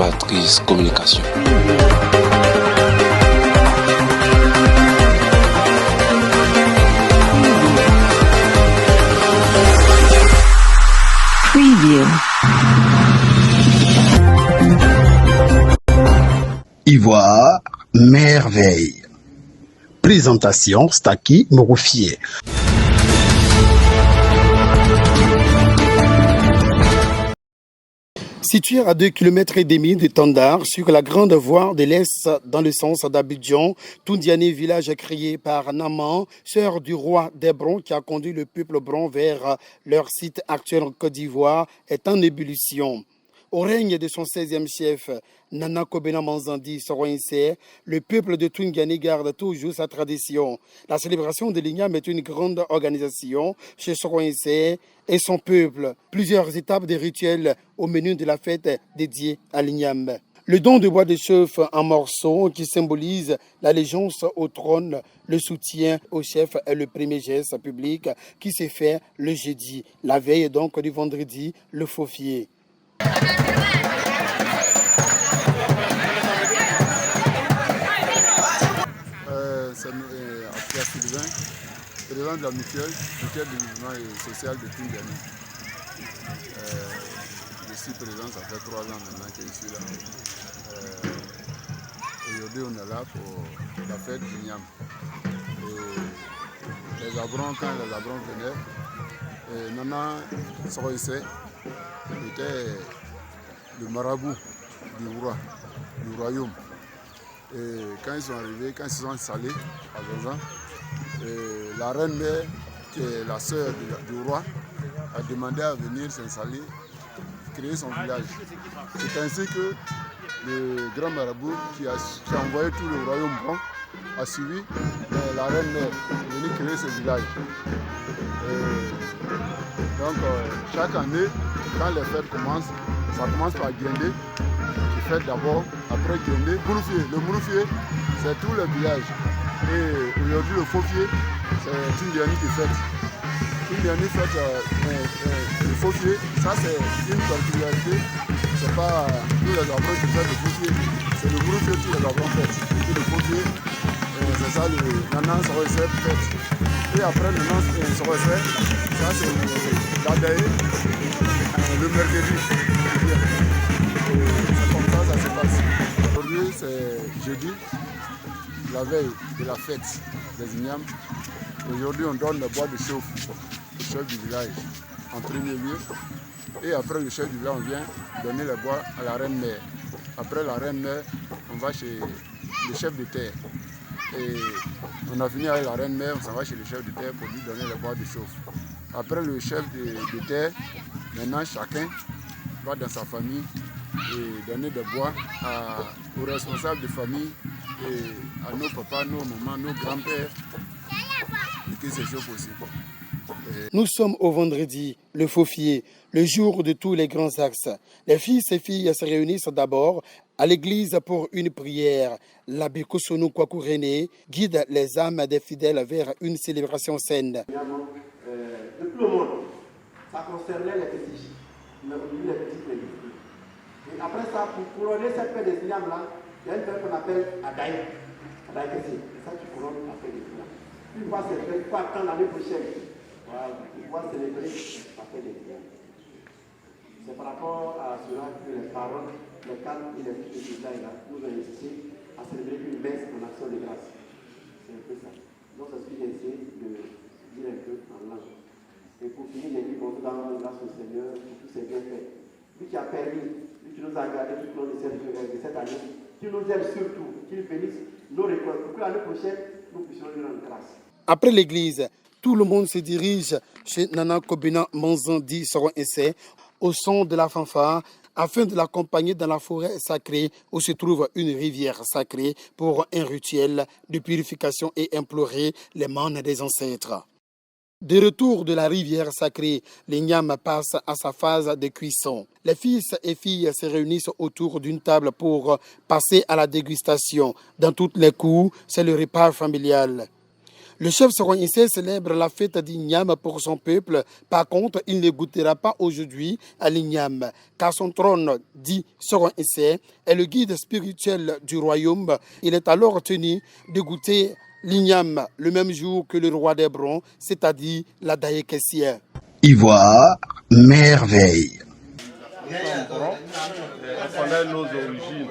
Matrice Communication. Preview. Ivoire, merveille. Présentation Staki Moroufier. Situé à 2,5 km de Tandar, sur la grande voie de l'Est dans le sens d'Abidjan, Toundiané, village créé par Naman, sœur du roi d'Hébron qui a conduit le peuple bron vers leur site actuel en Côte d'Ivoire, est en ébullition. Au règne de son 16e chef, Nana Kobena Manzandi Soroinse, le peuple de Toundiané garde toujours sa tradition. La célébration de l'Ignam est une grande organisation chez Soroinse et son peuple. Plusieurs étapes des rituels au menu de la fête dédiée à l'Ignam. Le don de bois de chauffe en morceaux qui symbolise l'allégeance au trône, le soutien au chef est le premier geste public qui s'est fait le jeudi, la veille donc du vendredi, le faufier. C'est Abdia Sylvain, président de la mutuelle du mouvement social de Toundiané. Je suis président, ça fait 3 ans maintenant que je suis là. Aujourd'hui, on est là pour la fête du Niam. Les Abrons, quand les Abrons venaient, Nana Soroïse était le marabout du royaume. Et quand ils sont arrivés, quand ils se sont installés à Zazan, la reine-mère, qui est la sœur du roi, a demandé à venir s'installer, créer son village. C'est ainsi que le grand marabout qui a envoyé tout le royaume blanc a suivi la reine-mère venir créer ce village. Donc chaque année, quand les fêtes commencent, ça commence par Guindé, qui fête d'abord, après Guindé, Mouroufier. Le Mouroufier, c'est tout le village. Et aujourd'hui, le Faufier, c'est Toundiané qui fête. Toundiané fête le Faufier, ça c'est une particularité. C'est pas tous les Abrons qui fêtent le Faufier, c'est le Mouroufier tous les Abrons fêtent. Et puis le Faufier, c'est ça le Nanan Soroïse fête. Et après le Nanan Soroïse, ça c'est l'Adaï, le mercredi. C'est comme ça se passe. Aujourd'hui, c'est jeudi, la veille de la fête des Ignam. Aujourd'hui, on donne le bois de chauffe au chef du village en premier lieu. Et après, le chef du village, on vient donner le bois à la reine-mère. Après la reine-mère, on va chez le chef de terre. Et on a fini avec la reine-mère, on s'en va chez le chef de terre pour lui donner le bois de chauffe. Après le chef de terre, maintenant chacun va dans sa famille et donner des bois aux responsables de famille et à nos papas, nos mamans, nos grands-pères, et que c'est chaud aussi. Nous sommes au vendredi, le faufier, le jour de tous les grands axes. Les fils et filles se réunissent d'abord à l'église pour une prière. L'abbé Kosonou Kwakurene guide les âmes des fidèles vers une célébration saine. De tout le monde, ça concernait les petits, les petits pays. Et après ça, pour couronner cette fête des Ignam là, il y a une fête qu'on appelle Adaï. Adaï Kessi. C'est ça qui couronne la fête des Ignam. Une fois c'est fait, il faut attendre l'année prochaine. Voilà, pour pouvoir célébrer la fête des Ignam. C'est par rapport à cela que les parents, les calmes et les filles de Islaï là, nous ont incité à célébrer une messe en action de grâce. C'est un peu ça. Donc c'est ce que j'ai essayé de dire un peu en langue. Et pour finir, j'ai dit qu'on nous rendre grâce au Seigneur pour tous ses bienfaits. Lui qui a permis, lui qui nous a gardés tout au long de cette année, qui nous aide surtout, qu'il bénisse nos récoltes, pour que l'année prochaine, nous puissions lui rendre grâce. Après l'église, tout le monde se dirige chez Nana Kobena Manzandi Soroinse au son de la fanfare afin de l'accompagner dans la forêt sacrée où se trouve une rivière sacrée pour un rituel de purification et implorer les manes des ancêtres. De retour de la rivière sacrée, l'Ignam passe à sa phase de cuisson. Les fils et filles se réunissent autour d'une table pour passer à la dégustation. Dans toutes les coups, c'est le repas familial. Le chef Sorognissé célèbre la fête d'Ignam pour son peuple. Par contre, il ne goûtera pas aujourd'hui à l'Ignam, car son trône, dit Sorognissé, est le guide spirituel du royaume. Il est alors tenu de goûter l'Ignam le même jour que le roi d'Hébron, c'est-à-dire la Daye Kessia. Ivoire, merveille. On connaît nos origines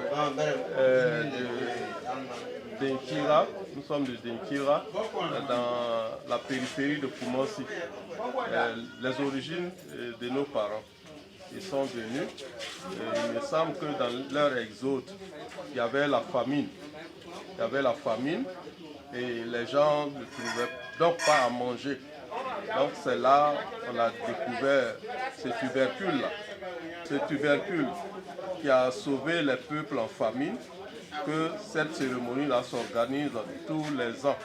d'Inkira. Nous sommes de Dinkira, dans la périphérie de Koumansi. Les origines de nos parents. Ils sont venus. Il me semble que dans leur exode, il y avait la famine. Il y avait la famine et les gens ne trouvaient donc pas à manger. Donc c'est là qu'on a découvert ce tubercule-là. Ce tubercule qui a sauvé les peuples en famine, que cette cérémonie-là s'organise tous les ans.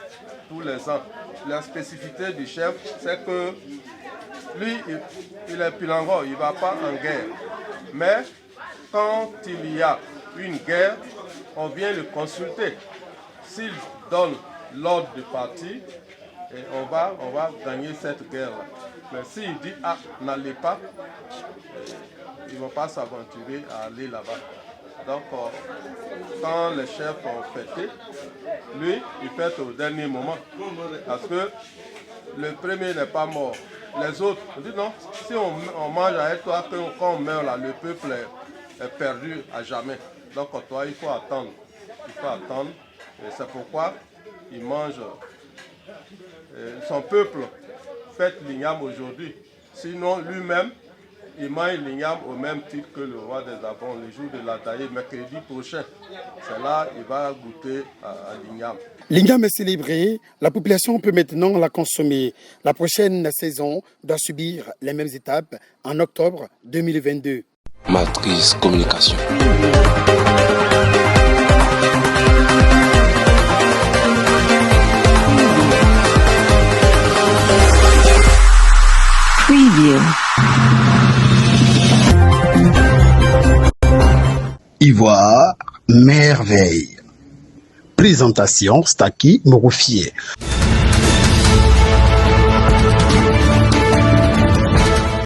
Tous les ans. La spécificité du chef, c'est que lui, il est Pilango, il ne va pas en guerre. Mais quand il y a une guerre, on vient le consulter. S'il donne l'ordre de partir, et on va gagner cette guerre-là. Mais s'il dit, ah, n'allez pas, ils ne vont pas s'aventurer à aller là-bas. Donc, quand les chefs ont fêté, lui, il fête au dernier moment. Parce que le premier n'est pas mort. Les autres, on dit non, si on mange avec toi, quand on meurt là, le peuple est perdu à jamais. Donc, toi, il faut attendre. Il faut attendre. Et c'est pourquoi il mange. Son peuple fête l'Ignam aujourd'hui. Sinon, lui-même, il mange l'Ignam au même titre que le roi des Avons, le jour de la Daye, mercredi prochain. C'est là qu'il va goûter à l'Ignam. L'Ignam est célébré, la population peut maintenant la consommer. La prochaine saison doit subir les mêmes étapes en octobre 2022. Matrice Communication. Preview. Ivoire, merveille. Présentation Staki Moroufier.